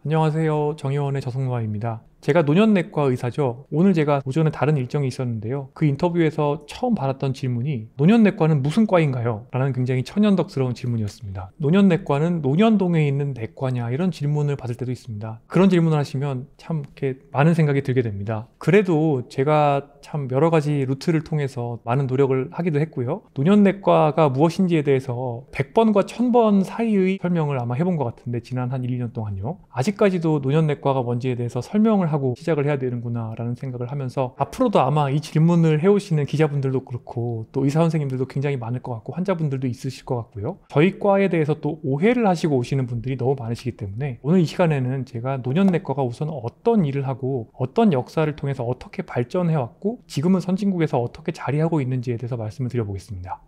안녕하세요. 정의원의 저승노아입니다. 제가 노년내과 의사죠. 오늘 제가 오전에 다른 일정이 있었는데요. 그 인터뷰에서 처음 받았던 질문이 노년내과는 무슨 과인가요? 라는 굉장히 천연덕스러운 질문이었습니다. 노년내과는 노년동에 있는 내과냐? 이런 질문을 받을 때도 있습니다. 그런 질문을 하시면 참 이렇게 많은 생각이 들게 됩니다. 그래도 제가 참 여러 가지 루트를 통해서 많은 노력을 하기도 했고요. 노년내과가 무엇인지에 대해서 100번과 1000번 사이의 설명을 아마 해본 것 같은데 지난 한 1, 2년 동안요. 아직까지도 노년내과가 뭔지에 대해서 설명을 하고 시작을 해야 되는구나 라는 생각을 하면서 앞으로도 아마 이 질문을 해오시는 기자분들도 그렇고 또 의사 선생님들도 굉장히 많을 것 같고 환자분들도 있으실 것 같고요. 저희 과에 대해서 또 오해를 하시고 오시는 분들이 너무 많으시기 때문에 오늘 이 시간에는 제가 노년내과가 우선 어떤 일을 하고 어떤 역사를 통해서 어떻게 발전해왔고 지금은 선진국에서 어떻게 자리하고 있는지에 대해서 말씀을 드려보겠습니다.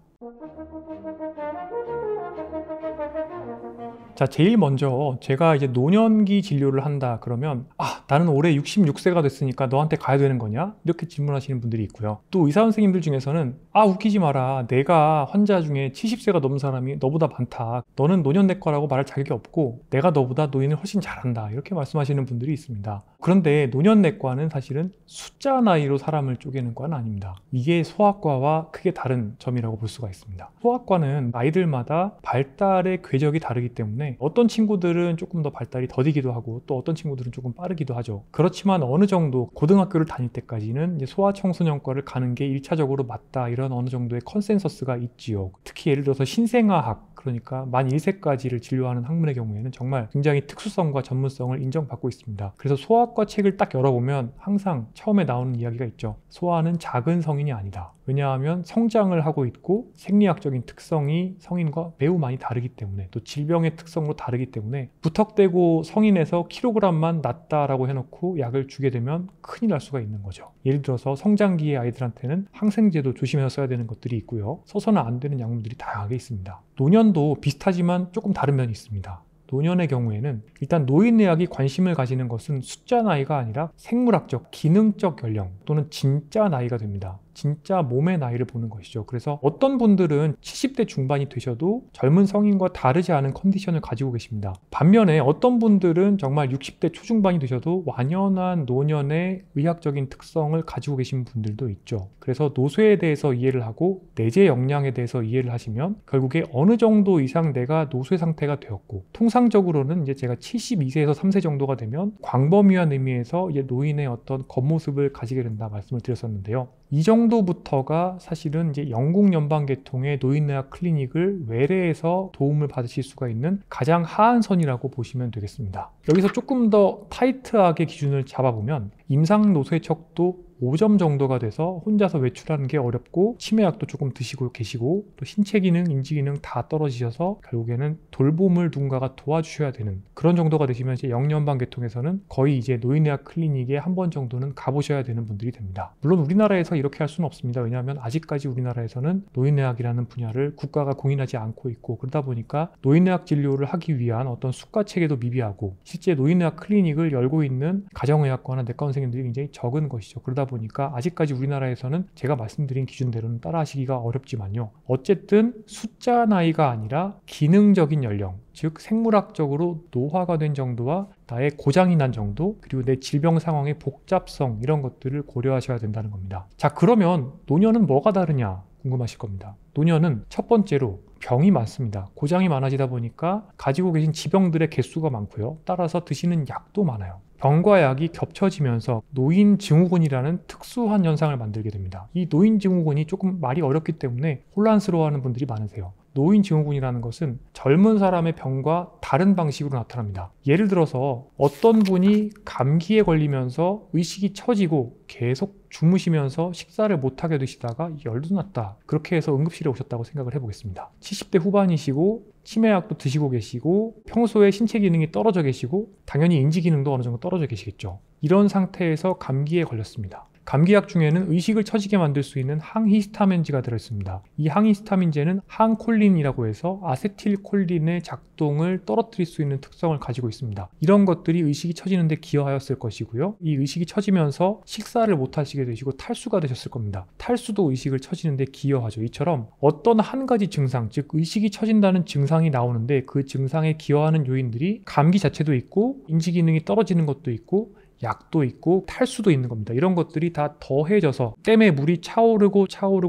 자, 제일 먼저 제가 이제 노년기 진료를 한다 그러면 나는 올해 66세가 됐으니까 너한테 가야 되는 거냐? 이렇게 질문하시는 분들이 있고요. 또 의사 선생님들 중에서는 웃기지 마라. 내가 환자 중에 70세가 넘은 사람이 너보다 많다. 너는 노년내과라고 말할 자격이 없고 내가 너보다 노인을 훨씬 잘한다. 이렇게 말씀하시는 분들이 있습니다. 그런데 노년내과는 사실은 숫자 나이로 사람을 쪼개는 과는 아닙니다. 이게 소아과와 크게 다른 점이라고 볼 수가 있습니다. 소아과는 아이들마다 발달의 궤적이 다르기 때문에 어떤 친구들은 조금 더 발달이 더디기도 하고 또 어떤 친구들은 조금 빠르기도 하죠. 그렇지만 어느 정도 고등학교를 다닐 때까지는 이제 소아청소년과를 가는 게 1차적으로 맞다 이런 어느 정도의 컨센서스가 있지요. 특히 예를 들어서 신생아학 그러니까 만 1세까지를 진료하는 학문의 경우에는 정말 굉장히 특수성과 전문성을 인정받고 있습니다. 그래서 소아과 책을 딱 열어보면 항상 처음에 나오는 이야기가 있죠. 소아는 작은 성인이 아니다. 왜냐하면 성장을 하고 있고 생리학적인 특성이 성인과 매우 많이 다르기 때문에 또 질병의 특성으로 다르기 때문에 무턱대고 성인에서 킬로그램만 낮다라고 해놓고 약을 주게 되면 큰일 날 수가 있는 거죠. 예를 들어서 성장기의 아이들한테는 항생제도 조심해서 써야 되는 것들이 있고요. 써서는 안 되는 약물들이 다양하게 있습니다. 노년도 비슷하지만 조금 다른 면이 있습니다. 노년의 경우에는 일단 노인의학이 관심을 가지는 것은 숫자 나이가 아니라 생물학적, 기능적 연령 또는 진짜 나이가 됩니다. 진짜 몸의 나이를 보는 것이죠. 그래서 어떤 분들은 70대 중반이 되셔도 젊은 성인과 다르지 않은 컨디션을 가지고 계십니다. 반면에 어떤 분들은 정말 60대 초중반이 되셔도 완연한 노년의 의학적인 특성을 가지고 계신 분들도 있죠. 그래서 노쇠에 대해서 이해를 하고 내재 역량에 대해서 이해를 하시면 결국에 어느 정도 이상 내가 노쇠 상태가 되었고 통상적으로는 이제 제가 72세에서 3세 정도가 되면 광범위한 의미에서 이제 노인의 어떤 겉모습을 가지게 된다 말씀을 드렸었는데요. 이 정도부터가 사실은 이제 영국 연방계통의 노인의학 클리닉을 외래에서 도움을 받으실 수가 있는 가장 하한선이라고 보시면 되겠습니다. 여기서 조금 더 타이트하게 기준을 잡아보면 임상노쇠척도 5점 정도가 돼서 혼자서 외출하는 게 어렵고 치매약도 조금 드시고 계시고 또 신체 기능, 인지 기능 다 떨어지셔서 결국에는 돌봄을 누군가가 도와주셔야 되는 그런 정도가 되시면 이제 영연방 계통에서는 거의 이제 노인의학 클리닉에 한 번 정도는 가보셔야 되는 분들이 됩니다. 물론 우리나라에서 이렇게 할 수는 없습니다. 왜냐하면 아직까지 우리나라에서는 노인의학이라는 분야를 국가가 공인하지 않고 있고 그러다 보니까 노인의학 진료를 하기 위한 어떤 수가 체계도 미비하고 실제 노인의학 클리닉을 열고 있는 가정의학과나 내과 선생님들이 굉장히 적은 것이죠. 그러다 보니까 아직까지 우리나라에서는 제가 말씀드린 기준대로는 따라하시기가 어렵지만요. 어쨌든 숫자 나이가 아니라 기능적인 연령, 즉 생물학적으로 노화가 된 정도와 나의 고장이 난 정도 그리고 내 질병 상황의 복잡성 이런 것들을 고려하셔야 된다는 겁니다. 자, 그러면 노년은 뭐가 다르냐 궁금하실 겁니다. 노년은 첫 번째로 병이 많습니다. 고장이 많아지다 보니까 가지고 계신 지병들의 개수가 많고요. 따라서 드시는 약도 많아요. 병과 약이 겹쳐지면서 노인증후군이라는 특수한 현상을 만들게 됩니다. 이 노인증후군이 조금 말이 어렵기 때문에 혼란스러워하는 분들이 많으세요. 노인증후군이라는 것은 젊은 사람의 병과 다른 방식으로 나타납니다. 예를 들어서 어떤 분이 감기에 걸리면서 의식이 처지고 계속 주무시면서 식사를 못하게 되시다가 열도 났다. 그렇게 해서 응급실에 오셨다고 생각을 해보겠습니다. 70대 후반이시고 치매약도 드시고 계시고 평소에 신체 기능이 떨어져 계시고 당연히 인지 기능도 어느 정도 떨어져 계시겠죠. 이런 상태에서 감기에 걸렸습니다. 감기약 중에는 의식을 처지게 만들 수 있는 항히스타민제가 들어있습니다. 이 항히스타민제는 항콜린이라고 해서 아세틸콜린의 작동을 떨어뜨릴 수 있는 특성을 가지고 있습니다. 이런 것들이 의식이 처지는 데 기여하였을 것이고요. 이 의식이 처지면서 식사를 못 하시게 되시고 탈수가 되셨을 겁니다. 탈수도 의식을 처지는 데 기여하죠. 이처럼 어떤 한 가지 증상, 즉 의식이 처진다는 증상이 나오는데 그 증상에 기여하는 요인들이 감기 자체도 있고 인지기능이 떨어지는 것도 있고 약도 있고 탈수도 있는 겁니다. 이런 것들이 다 더해져서 댐에 물이 차오르고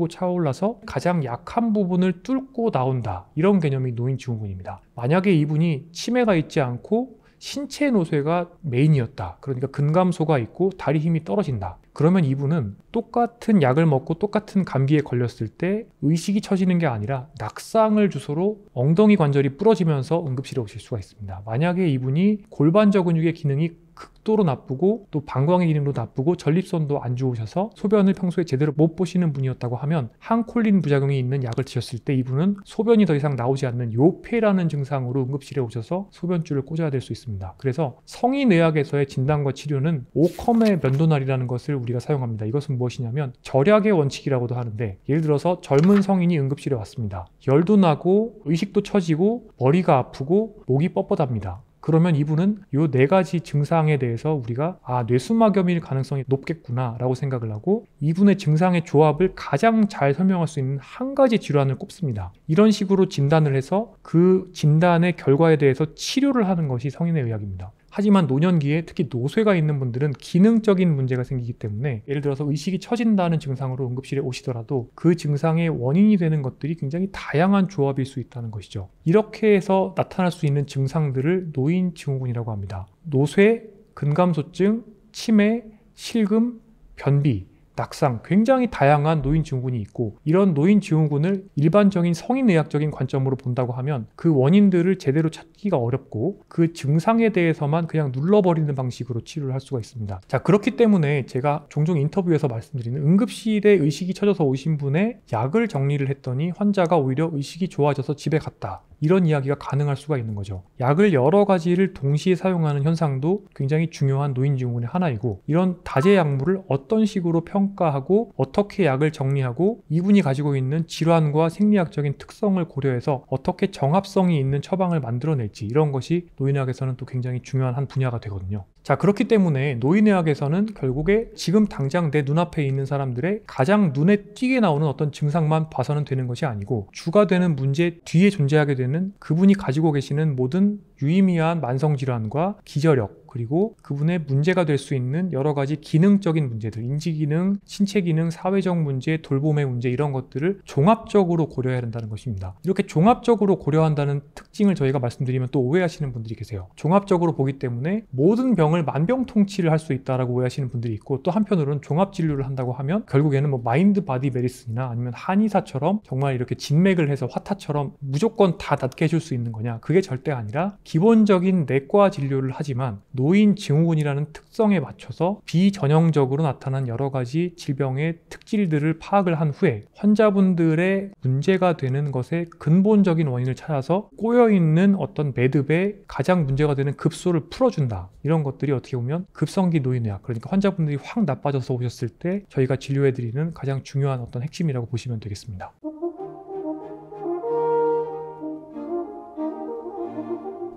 차올라서 가장 약한 부분을 뚫고 나온다. 이런 개념이 노인증후군입니다. 만약에 이분이 치매가 있지 않고 신체 노쇠가 메인이었다. 그러니까 근감소가 있고 다리 힘이 떨어진다. 그러면 이분은 똑같은 약을 먹고 똑같은 감기에 걸렸을 때 의식이 처지는 게 아니라 낙상을 주소로 엉덩이 관절이 부러지면서 응급실에 오실 수가 있습니다. 만약에 이분이 골반저 근육의 기능이 극도로 나쁘고 또 방광의 기능도 나쁘고 전립선도 안 좋으셔서 소변을 평소에 제대로 못 보시는 분이었다고 하면 항콜린 부작용이 있는 약을 드셨을 때 이분은 소변이 더 이상 나오지 않는 요폐라는 증상으로 응급실에 오셔서 소변줄을 꽂아야 될 수 있습니다. 그래서 성인의학에서의 진단과 치료는 오컴의 면도날이라는 것을 우리가 사용합니다. 이것은 무엇이냐면 절약의 원칙이라고도 하는데, 예를 들어서 젊은 성인이 응급실에 왔습니다. 열도 나고 의식도 처지고 머리가 아프고 목이 뻣뻣합니다. 그러면 이분은 이 4가지 증상에 대해서 우리가 뇌수막염일 가능성이 높겠구나 라고 생각을 하고 이분의 증상의 조합을 가장 잘 설명할 수 있는 한 가지 질환을 꼽습니다. 이런 식으로 진단을 해서 그 진단의 결과에 대해서 치료를 하는 것이 성인의 의학입니다. 하지만 노년기에 특히 노쇠가 있는 분들은 기능적인 문제가 생기기 때문에 예를 들어서 의식이 처진다는 증상으로 응급실에 오시더라도 그 증상의 원인이 되는 것들이 굉장히 다양한 조합일 수 있다는 것이죠. 이렇게 해서 나타날 수 있는 증상들을 노인증후군이라고 합니다. 노쇠, 근감소증, 치매, 실금, 변비, 낙상, 굉장히 다양한 노인증후군이 있고, 이런 노인증후군을 일반적인 성인의학적인 관점으로 본다고 하면 그 원인들을 제대로 찾기가 어렵고 그 증상에 대해서만 그냥 눌러버리는 방식으로 치료를 할 수가 있습니다. 자, 그렇기 때문에 제가 종종 인터뷰에서 말씀드리는 응급실에 의식이 처져서 오신 분의 약을 정리를 했더니 환자가 오히려 의식이 좋아져서 집에 갔다. 이런 이야기가 가능할 수가 있는 거죠. 약을 여러 가지를 동시에 사용하는 현상도 굉장히 중요한 노인증후군의 하나이고, 이런 다제 약물을 어떤 식으로 평가하고 어떻게 약을 정리하고 이분이 가지고 있는 질환과 생리학적인 특성을 고려해서 어떻게 정합성이 있는 처방을 만들어낼지, 이런 것이 노인의학에서는 또 굉장히 중요한 한 분야가 되거든요. 자, 그렇기 때문에 노인의학에서는 결국에 지금 당장 내 눈앞에 있는 사람들의 가장 눈에 띄게 나오는 어떤 증상만 봐서는 되는 것이 아니고, 주가 되는 문제 뒤에 존재하게 되는 그분이 가지고 계시는 모든 유의미한 만성질환과 기저력, 그리고 그분의 문제가 될 수 있는 여러 가지 기능적인 문제들, 인지기능, 신체기능, 사회적 문제, 돌봄의 문제, 이런 것들을 종합적으로 고려해야 한다는 것입니다. 이렇게 종합적으로 고려한다는 특징을 저희가 말씀드리면 또 오해하시는 분들이 계세요. 종합적으로 보기 때문에 모든 병을 만병통치를 할 수 있다라고 오해하시는 분들이 있고, 또 한편으로는 종합진료를 한다고 하면 결국에는 뭐 마인드 바디 메디슨이나 아니면 한의사처럼 정말 이렇게 진맥을 해서 화타처럼 무조건 다 낫게 해줄 수 있는 거냐, 그게 절대 아니라 기본적인 내과 진료를 하지만 노인증후군이라는 특성에 맞춰서 비전형적으로 나타난 여러 가지 질병의 특질들을 파악을 한 후에 환자분들의 문제가 되는 것의 근본적인 원인을 찾아서 꼬여있는 어떤 매듭에 가장 문제가 되는 급소를 풀어준다. 이런 것들이 어떻게 보면 급성기 노인의학, 그러니까 환자분들이 확 나빠져서 오셨을 때 저희가 진료해드리는 가장 중요한 어떤 핵심이라고 보시면 되겠습니다.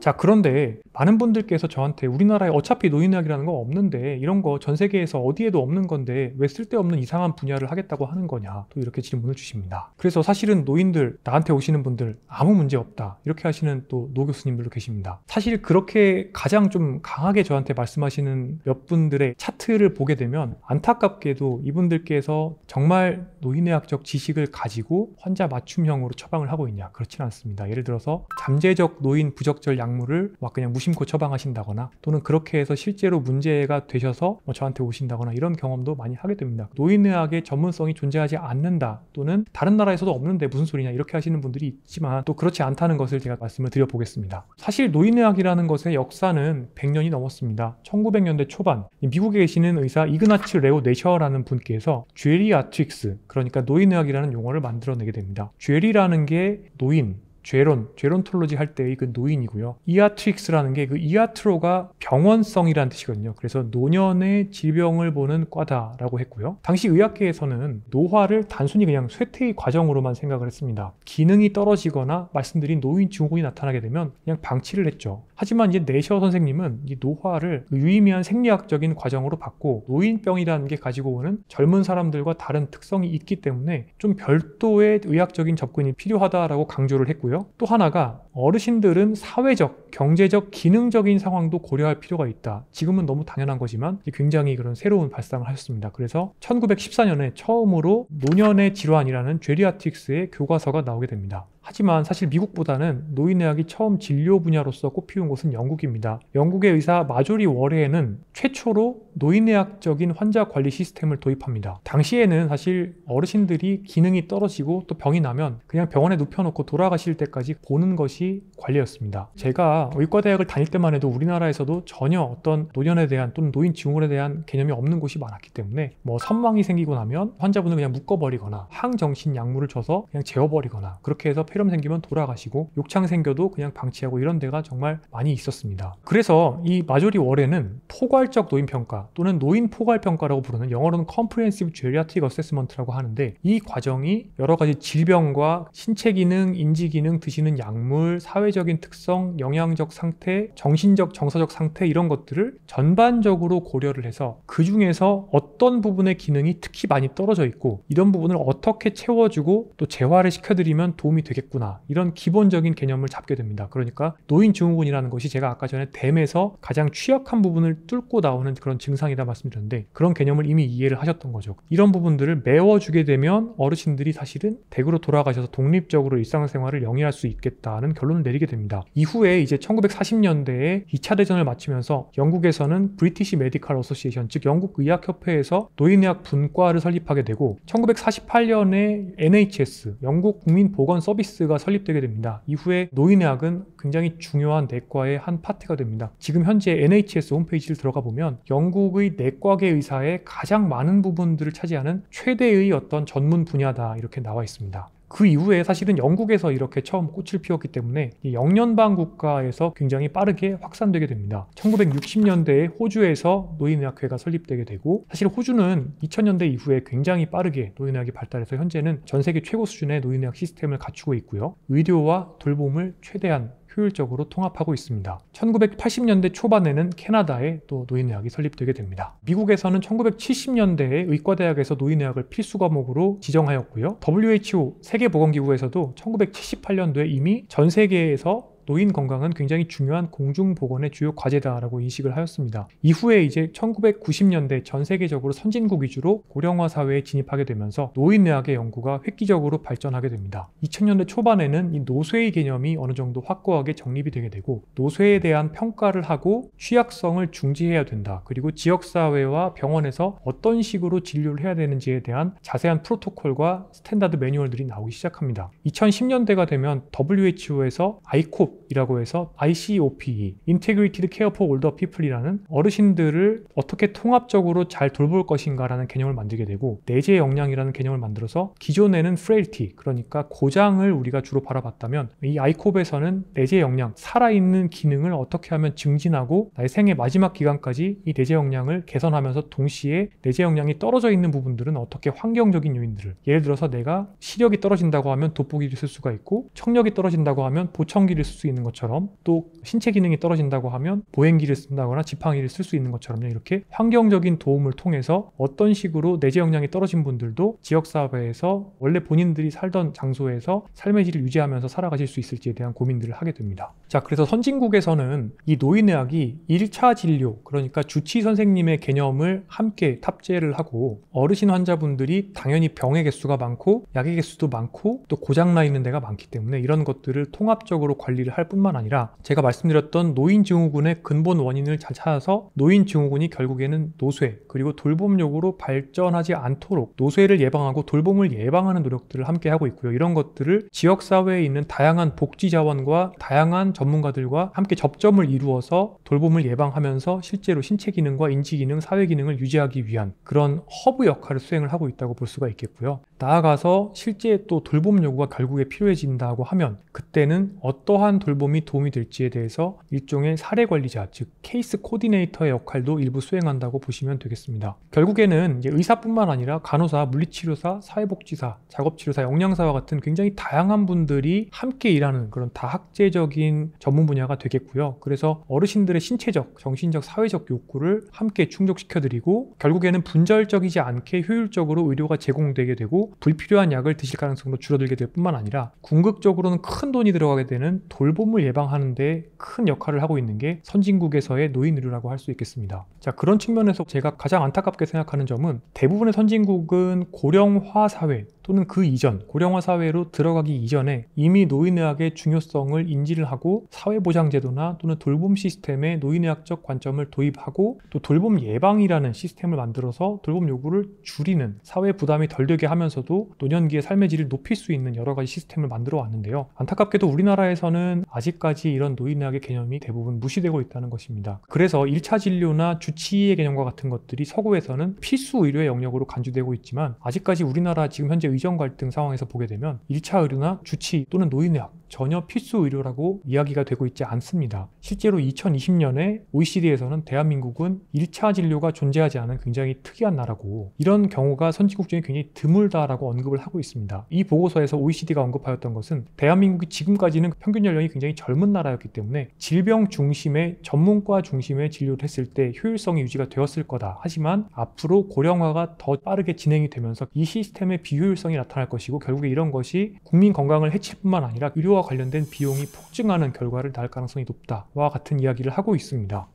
자, 그런데 많은 분들께서 저한테 우리나라에 어차피 노인의학이라는 거 없는데 이런 거 전 세계에서 어디에도 없는 건데 왜 쓸데없는 이상한 분야를 하겠다고 하는 거냐, 또 이렇게 질문을 주십니다. 그래서 사실은 노인들, 나한테 오시는 분들 아무 문제 없다 이렇게 하시는 또 노 교수님들도 계십니다. 사실 그렇게 가장 좀 강하게 저한테 말씀하시는 몇 분들의 차트를 보게 되면 안타깝게도 이분들께서 정말 노인의학적 지식을 가지고 환자 맞춤형으로 처방을 하고 있냐, 그렇지는 않습니다. 예를 들어서 잠재적 노인 부적절 약물을 막 그냥 무심코 처방하신다거나, 또는 그렇게 해서 실제로 문제가 되셔서 저한테 오신다거나, 이런 경험도 많이 하게 됩니다. 노인의학의 전문성이 존재하지 않는다, 또는 다른 나라에서도 없는데 무슨 소리냐, 이렇게 하시는 분들이 있지만 또 그렇지 않다는 것을 제가 말씀을 드려보겠습니다. 사실 노인의학이라는 것의 역사는 100년이 넘었습니다. 1900년대 초반 미국에 계시는 의사 이그나츠 레오 네셔라는 분께서 쥐에리아트릭스, 그러니까 노인의학이라는 용어를 만들어내게 됩니다. 쥐에리라는 게 노인, 죄론톨로지 할 때의 그 노인이고요. 이아트릭스라는 게 그 이아트로가 병원성이라는 뜻이거든요. 그래서 노년의 질병을 보는 과다라고 했고요. 당시 의학계에서는 노화를 단순히 그냥 쇠퇴의 과정으로만 생각을 했습니다. 기능이 떨어지거나 말씀드린 노인 증후군이 나타나게 되면 그냥 방치를 했죠. 하지만 이제 내셔 선생님은 이 노화를 유의미한 생리학적인 과정으로 봤고, 노인병이라는 게 가지고 오는 젊은 사람들과 다른 특성이 있기 때문에 좀 별도의 의학적인 접근이 필요하다라고 강조를 했고요. 또 하나가 어르신들은 사회적, 경제적, 기능적인 상황도 고려할 필요가 있다. 지금은 너무 당연한 거지만 굉장히 그런 새로운 발상을 하셨습니다. 그래서 1914년에 처음으로 노년의 질환이라는 죄리아트릭스의 교과서가 나오게 됩니다. 하지만 사실 미국보다는 노인의학이 처음 진료 분야로서 꽃피운 곳은 영국입니다. 영국의 의사 마조리 워레는 최초로 노인의학적인 환자 관리 시스템을 도입합니다. 당시에는 사실 어르신들이 기능이 떨어지고 또 병이 나면 그냥 병원에 눕혀놓고 돌아가실 때까지 보는 것이 관리였습니다. 제가 의과대학을 다닐 때만 해도 우리나라에서도 전혀 어떤 노년에 대한 또는 노인 증후군에 대한 개념이 없는 곳이 많았기 때문에 선망이 생기고 나면 환자분을 그냥 묶어버리거나 항정신 약물을 줘서 그냥 재워버리거나, 그렇게 해서 폐렴 생기면 돌아가시고, 욕창 생겨도 그냥 방치하고, 이런 데가 정말 많이 있었습니다. 그래서 이 마조리 월에는 포괄적 노인평가 또는 노인 포괄평가라고 부르는, 영어로는 Comprehensive Geriatric Assessment라고 하는데, 이 과정이 여러 가지 질병과 신체 기능, 인지 기능, 드시는 약물, 사회적인 특성, 영양적 상태, 정신적, 정서적 상태, 이런 것들을 전반적으로 고려를 해서 그 중에서 어떤 부분의 기능이 특히 많이 떨어져 있고 이런 부분을 어떻게 채워주고 또 재활을 시켜드리면 도움이 되겠구나, 이런 기본적인 개념을 잡게 됩니다. 그러니까 노인 증후군이라는 것이 제가 아까 전에 댐에서 가장 취약한 부분을 뚫고 나오는 그런 증상이다 말씀드렸는데, 그런 개념을 이미 이해를 하셨던 거죠. 이런 부분들을 메워주게 되면 어르신들이 사실은 댁으로 돌아가셔서 독립적으로 일상생활을 영위할 수 있겠다는 결론을 내리게 됩니다. 이후에 이제 1940년대에 2차 대전을 마치면서 영국에서는 브리티시 메디컬 어소시에이션, 즉 영국 의학협회에서 노인의학 분과를 설립하게 되고, 1948년에 NHS, 영국 국민보건 서비스가 설립되게 됩니다. 이후에 노인의학은 굉장히 중요한 내과의 한 파트가 됩니다. 지금 현재 NHS 홈페이지를 들어가 보면 영국의 내과계 의사의 가장 많은 부분들을 차지하는 최대의 어떤 전문 분야다, 이렇게 나와 있습니다. 그 이후에 사실은 영국에서 이렇게 처음 꽃을 피웠기 때문에 이 영연방 국가에서 굉장히 빠르게 확산되게 됩니다. 1960년대에 호주에서 노인의학회가 설립되게 되고, 사실 호주는 2000년대 이후에 굉장히 빠르게 노인의학이 발달해서 현재는 전 세계 최고 수준의 노인의학 시스템을 갖추고 있고요. 의료와 돌봄을 최대한 효율적으로 통합하고 있습니다. 1980년대 초반에는 캐나다에 또 노인의학이 설립되게 됩니다. 미국에서는 1970년대에 의과대학에서 노인의학을 필수 과목으로 지정하였고요. WHO 세계보건기구에서도 1978년도에 이미 전 세계에서 노인 건강은 굉장히 중요한 공중보건의 주요 과제다라고 인식을 하였습니다. 이후에 이제 1990년대 전 세계적으로 선진국 위주로 고령화 사회에 진입하게 되면서 노인의학의 연구가 획기적으로 발전하게 됩니다. 2000년대 초반에는 이 노쇠의 개념이 어느 정도 확고하게 정립이 되게 되고, 노쇠에 대한 평가를 하고 취약성을 중지해야 된다, 그리고 지역사회와 병원에서 어떤 식으로 진료를 해야 되는지에 대한 자세한 프로토콜과 스탠다드 매뉴얼들이 나오기 시작합니다. 2010년대가 되면 WHO에서 ICOP 이라고 해서 ICOPE, Integrated Care for Older People이라는 어르신들을 어떻게 통합적으로 잘 돌볼 것인가 라는 개념을 만들게 되고, 내재 역량이라는 개념을 만들어서 기존에는 frailty, 그러니까 고장을 우리가 주로 바라봤다면 이 ICOP에서는 내재 역량, 살아있는 기능을 어떻게 하면 증진하고 나의 생애 마지막 기간까지 이 내재 역량을 개선하면서 동시에 내재 역량이 떨어져 있는 부분들은 어떻게 환경적인 요인들을, 예를 들어서 내가 시력이 떨어진다고 하면 돋보기를 쓸 수가 있고, 청력이 떨어진다고 하면 보청기를 쓸 수 있는 것처럼, 또 신체 기능이 떨어진다고 하면 보행기를 쓴다거나 지팡이를 쓸 수 있는 것처럼, 이렇게 환경적인 도움을 통해서 어떤 식으로 내재 역량이 떨어진 분들도 지역사회에서 원래 본인들이 살던 장소에서 삶의 질을 유지하면서 살아가실 수 있을지에 대한 고민들을 하게 됩니다. 자, 그래서 선진국에서는 이 노인의학이 1차 진료, 그러니까 주치 선생님의 개념을 함께 탑재를 하고, 어르신 환자분들이 당연히 병의 개수가 많고 약의 개수도 많고 또 고장나 있는 데가 많기 때문에 이런 것들을 통합적으로 관리를 이야기를 할 뿐만 아니라 제가 말씀드렸던 노인증후군의 근본 원인을 잘 찾아서 노인증후군이 결국에는 노쇠 그리고 돌봄력으로 발전하지 않도록 노쇠를 예방하고 돌봄을 예방하는 노력들을 함께 하고 있고요. 이런 것들을 지역사회에 있는 다양한 복지자원과 다양한 전문가들과 함께 접점을 이루어서 돌봄을 예방하면서 실제로 신체 기능과 인지 기능, 사회 기능을 유지하기 위한 그런 허브 역할을 수행을 하고 있다고 볼 수가 있겠고요. 나아가서 실제 또 돌봄 요구가 결국에 필요해진다고 하면 그때는 어떠한 돌봄이 도움이 될지에 대해서 일종의 사례 관리자, 즉 케이스 코디네이터의 역할도 일부 수행한다고 보시면 되겠습니다. 결국에는 이제 의사뿐만 아니라 간호사, 물리치료사, 사회복지사, 작업치료사, 영양사와 같은 굉장히 다양한 분들이 함께 일하는 그런 다학제적인 전문 분야가 되겠고요. 그래서 어르신들의 신체적, 정신적, 사회적 욕구를 함께 충족시켜드리고 결국에는 분절적이지 않게 효율적으로 의료가 제공되게 되고 불필요한 약을 드실 가능성도 줄어들게 될 뿐만 아니라 궁극적으로는 큰 돈이 들어가게 되는 돌봄을 예방하는 데 큰 역할을 하고 있는 게 선진국에서의 노인의료라고 할 수 있겠습니다. 자, 그런 측면에서 제가 가장 안타깝게 생각하는 점은 대부분의 선진국은 고령화 사회 또는 그 이전 고령화 사회로 들어가기 이전에 이미 노인의학의 중요성을 인지를 하고 사회보장제도나 또는 돌봄 시스템에 노인의학적 관점을 도입하고 또 돌봄 예방이라는 시스템을 만들어서 돌봄 요구를 줄이는 사회 부담이 덜 되게 하면서도 노년기의 삶의 질을 높일 수 있는 여러 가지 시스템을 만들어 왔는데요. 안타깝게도 우리나라에서는 아직까지 이런 노인의학의 개념이 대부분 무시되고 있다는 것입니다. 그래서 1차 진료나 주치의의 개념과 같은 것들이 서구에서는 필수 의료의 영역으로 간주되고 있지만 아직까지 우리나라 지금 현재 의정 갈등 상황에서 보게 되면 1차 의료나 주치의 또는 노인의학 전혀 필수 의료라고 이야기가 되고 있지 않습니다. 실제로 2020년에 OECD에서는 대한민국은 1차 진료가 존재하지 않은 굉장히 특이한 나라고 이런 경우가 선진국 중에 굉장히 드물다라고 언급을 하고 있습니다. 이 보고서에서 OECD가 언급하였던 것은 대한민국이 지금까지는 평균 연령이 굉장히 젊은 나라였기 때문에 질병 중심의 전문과 중심의 진료를 했을 때 효율성이 유지가 되었을 거다. 하지만 앞으로 고령화가 더 빠르게 진행이 되면서 이 시스템의 비효율성이 나타날 것이고 결국에 이런 것이 국민 건강을 해칠 뿐만 아니라 의료와 관련된 비용이 폭증하는 결과를 낳을 가능성이 높다와 같은 이야기를 하고 있습니다.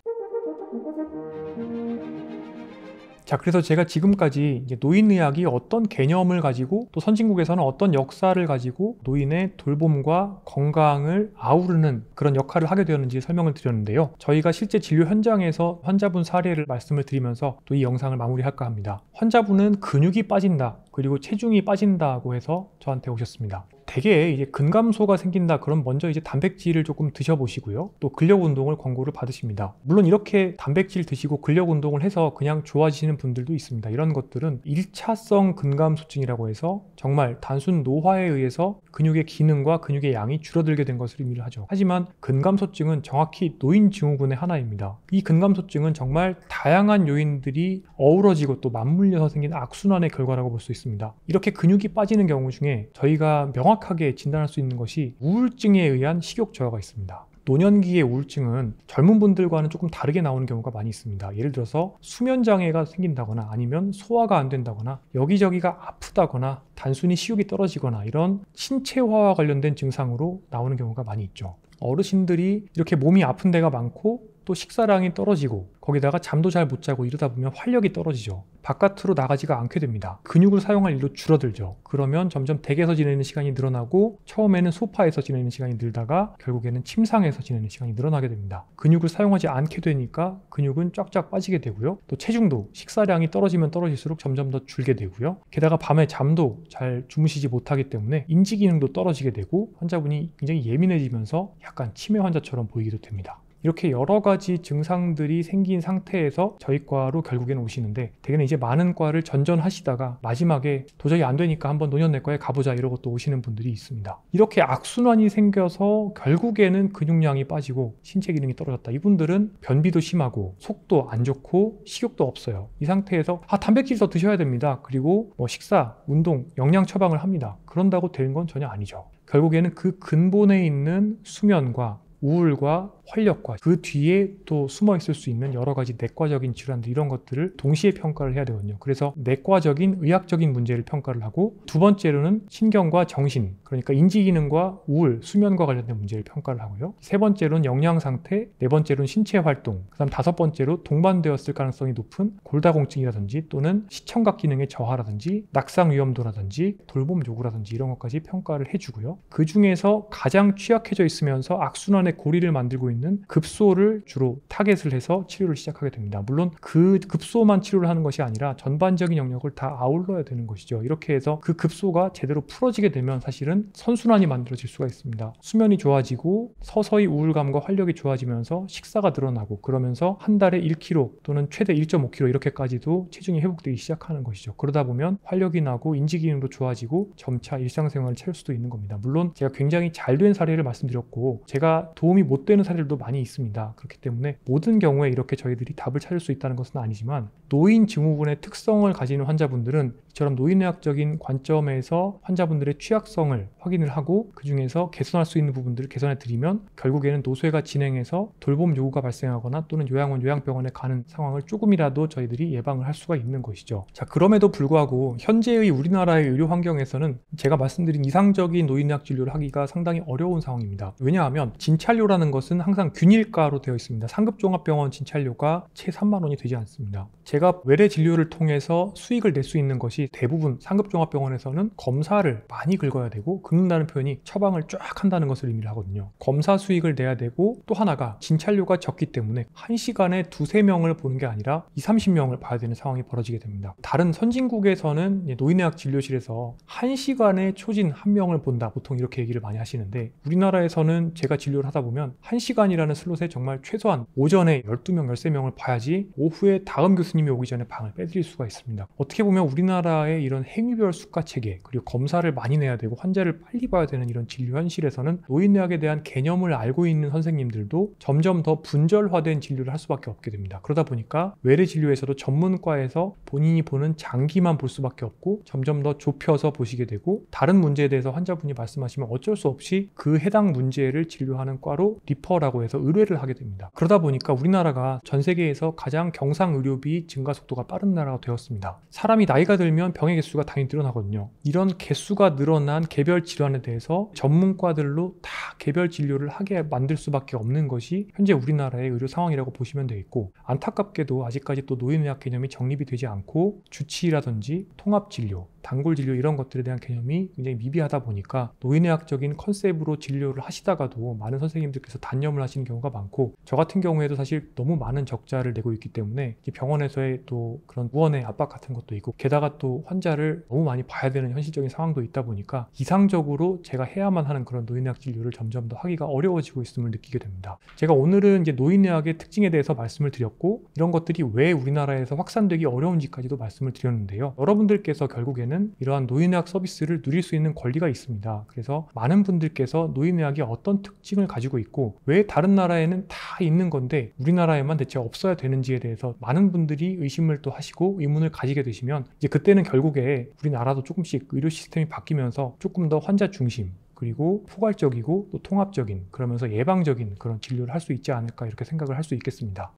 자, 그래서 제가 지금까지 이제 노인의학이 어떤 개념을 가지고 또 선진국에서는 어떤 역사를 가지고 노인의 돌봄과 건강을 아우르는 그런 역할을 하게 되었는지 설명을 드렸는데요. 저희가 실제 진료 현장에서 환자분 사례를 말씀을 드리면서 또 이 영상을 마무리할까 합니다. 환자분은 근육이 빠진다, 그리고 체중이 빠진다고 해서 저한테 오셨습니다. 대개 이제 근감소가 생긴다 그럼 먼저 이제 단백질을 조금 드셔보시고요. 또 근력 운동을 권고를 받으십니다. 물론 이렇게 단백질 드시고 근력 운동을 해서 그냥 좋아지시는 분들도 있습니다. 이런 것들은 1차성 근감소증이라고 해서 정말 단순 노화에 의해서 근육의 기능과 근육의 양이 줄어들게 된 것을 의미를 하죠. 하지만 근감소증은 정확히 노인증후군의 하나입니다. 이 근감소증은 정말 다양한 요인들이 어우러지고 또 맞물려서 생긴 악순환의 결과라고 볼 수 있습니다. 이렇게 근육이 빠지는 경우 중에 저희가 명확하게 진단할 수 있는 것이 우울증에 의한 식욕 저하가 있습니다. 노년기의 우울증은 젊은 분들과는 조금 다르게 나오는 경우가 많이 있습니다. 예를 들어서 수면장애가 생긴다거나 아니면 소화가 안 된다거나 여기저기가 아프다거나 단순히 식욕이 떨어지거나 이런 신체화와 관련된 증상으로 나오는 경우가 많이 있죠. 어르신들이 이렇게 몸이 아픈 데가 많고 또 식사량이 떨어지고 거기다가 잠도 잘 못 자고 이러다 보면 활력이 떨어지죠. 바깥으로 나가지가 않게 됩니다. 근육을 사용할 일도 줄어들죠. 그러면 점점 댁에서 지내는 시간이 늘어나고 처음에는 소파에서 지내는 시간이 늘다가 결국에는 침상에서 지내는 시간이 늘어나게 됩니다. 근육을 사용하지 않게 되니까 근육은 쫙쫙 빠지게 되고요. 또 체중도 식사량이 떨어지면 떨어질수록 점점 더 줄게 되고요. 게다가 밤에 잠도 잘 주무시지 못하기 때문에 인지 기능도 떨어지게 되고 환자분이 굉장히 예민해지면서 약간 치매 환자처럼 보이기도 됩니다. 이렇게 여러 가지 증상들이 생긴 상태에서 저희 과로 결국에는 오시는데 대개는 이제 많은 과를 전전하시다가 마지막에 도저히 안 되니까 한번 노년내과에 가보자 이러고 또 오시는 분들이 있습니다. 이렇게 악순환이 생겨서 결국에는 근육량이 빠지고 신체 기능이 떨어졌다. 이분들은 변비도 심하고 속도 안 좋고 식욕도 없어요. 이 상태에서 단백질 더 드셔야 됩니다. 그리고 식사, 운동, 영양 처방을 합니다. 그런다고 되는 건 전혀 아니죠. 결국에는 그 근본에 있는 수면과 우울과 활력과 그 뒤에 또 숨어 있을 수 있는 여러 가지 내과적인 질환들 이런 것들을 동시에 평가를 해야 되거든요. 그래서 내과적인 의학적인 문제를 평가를 하고 두 번째로는 신경과 정신, 그러니까 인지기능과 우울, 수면과 관련된 문제를 평가를 하고요. 세 번째로는 영양 상태, 네 번째로는 신체 활동, 그다음 다섯 번째로 동반되었을 가능성이 높은 골다공증이라든지 또는 시청각 기능의 저하라든지 낙상 위험도라든지 돌봄 요구라든지 이런 것까지 평가를 해주고요. 그 중에서 가장 취약해져 있으면서 악순환의 고리를 만들고 있는 급소를 주로 타겟을 해서 치료를 시작하게 됩니다. 물론 그 급소만 치료를 하는 것이 아니라 전반적인 영역을 다 아울러야 되는 것이죠. 이렇게 해서 그 급소가 제대로 풀어지게 되면 사실은 선순환이 만들어질 수가 있습니다. 수면이 좋아지고 서서히 우울감과 활력이 좋아지면서 식사가 늘어나고 그러면서 한 달에 1kg 또는 최대 1.5kg 이렇게까지도 체중이 회복되기 시작하는 것이죠. 그러다 보면 활력이 나고 인지기능도 좋아지고 점차 일상생활을 찾을 수도 있는 겁니다. 물론 제가 굉장히 잘 된 사례를 말씀드렸고 제가 도움이 못 되는 사례들도 많이 있습니다. 그렇기 때문에 모든 경우에 이렇게 저희들이 답을 찾을 수 있다는 것은 아니지만 노인 증후군의 특성을 가지는 환자분들은 이처럼 노인의학적인 관점에서 환자분들의 취약성을 확인을 하고 그 중에서 개선할 수 있는 부분들을 개선해 드리면 결국에는 노쇠가 진행해서 돌봄 요구가 발생하거나 또는 요양원, 요양병원에 가는 상황을 조금이라도 저희들이 예방을 할 수가 있는 것이죠. 자, 그럼에도 불구하고 현재의 우리나라의 의료 환경에서는 제가 말씀드린 이상적인 노인의학 진료를 하기가 상당히 어려운 상황입니다. 왜냐하면 진찰료라는 것은 항상 균일가로 되어 있습니다. 상급종합병원 진찰료가 채 3만 원이 되지 않습니다. 제가 외래 진료를 통해서 수익을 낼 수 있는 것이 대부분 상급종합병원에서는 검사를 많이 긁어야 되고 긁는다는 표현이 처방을 쫙 한다는 것을 의미를 하거든요. 검사 수익을 내야 되고 또 하나가 진찰료가 적기 때문에 1시간에 2-3명을 보는 게 아니라 20-30명을 봐야 되는 상황이 벌어지게 됩니다. 다른 선진국에서는 노인의학 진료실에서 1시간에 초진 1명을 본다 보통 이렇게 얘기를 많이 하시는데 우리나라에서는 제가 진료를 하다 보면 1시간이라는 슬롯에 정말 최소한 오전에 12명, 13명을 봐야지 오후에 다음 교수님이 오기 전에 방을 빼드릴 수가 있습니다. 어떻게 보면 우리나라의 이런 행위별 수가 체계 그리고 검사를 많이 내야 되고 환자를 빨리 봐야 되는 이런 진료 현실에서는 노인의학에 대한 개념을 알고 있는 선생님들도 점점 더 분절화된 진료를 할 수밖에 없게 됩니다. 그러다 보니까 외래 진료에서도 전문과에서 본인이 보는 장기만 볼 수밖에 없고 점점 더 좁혀서 보시게 되고 다른 문제에 대해서 환자분이 말씀하시면 어쩔 수 없이 그 해당 문제를 진료하는 과로 리퍼라고 해서 의뢰를 하게 됩니다. 그러다 보니까 우리나라가 전 세계에서 가장 경상의료비 증가 속도가 빠른 나라가 되었습니다. 사람이 나이가 들면 병의 개수가 당연히 늘어나거든요. 이런 개수가 늘어난 개별 질환에 대해서 전문과들로 다 개별 진료를 하게 만들 수밖에 없는 것이 현재 우리나라의 의료 상황이라고 보시면 되겠고 안타깝게도 아직까지 또 노인의학 개념이 정립이 되지 않고 주치의라든지 통합진료, 단골진료 이런 것들에 대한 개념이 굉장히 미비하다 보니까 노인의학적인 컨셉으로 진료를 하시다가도 많은 선생님들께서 단념을 하시는 경우가 많고 저 같은 경우에도 사실 너무 많은 적자를 내고 있기 때문에 병원에서의 또 그런 후원의 압박 같은 것도 있고 게다가 또 환자를 너무 많이 봐야 되는 현실적인 상황도 있다 보니까 이상적으로 제가 해야만 하는 그런 노인의학 진료를 점점 더 하기가 어려워지고 있음을 느끼게 됩니다. 제가 오늘은 이제 노인의학의 특징에 대해서 말씀을 드렸고 이런 것들이 왜 우리나라에서 확산되기 어려운지까지도 말씀을 드렸는데요. 여러분들께서 결국에는 이러한 노인의학 서비스를 누릴 수 있는 권리가 있습니다. 그래서 많은 분들께서 노인의학이 어떤 특징을 가지고 있고 왜 다른 나라에는 다 있는 건데 우리나라에만 대체 없어야 되는지에 대해서 많은 분들이 의심을 또 하시고 의문을 가지게 되시면 이제 그때는 결국에 우리나라도 조금씩 의료 시스템이 바뀌면서 조금 더 환자 중심 그리고 포괄적이고 또 통합적인 그러면서 예방적인 그런 진료를 할 수 있지 않을까 이렇게 생각을 할 수 있겠습니다.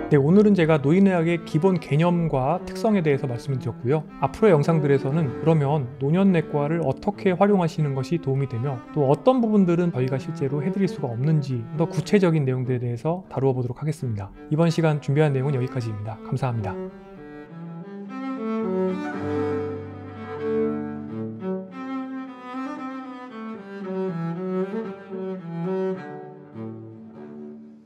네, 오늘은 제가 노인의학의 기본 개념과 특성에 대해서 말씀을 드렸고요. 앞으로의 영상들에서는 그러면 노년내과를 어떻게 활용하시는 것이 도움이 되며 또 어떤 부분들은 저희가 실제로 해드릴 수가 없는지 더 구체적인 내용들에 대해서 다루어 보도록 하겠습니다. 이번 시간 준비한 내용은 여기까지입니다. 감사합니다.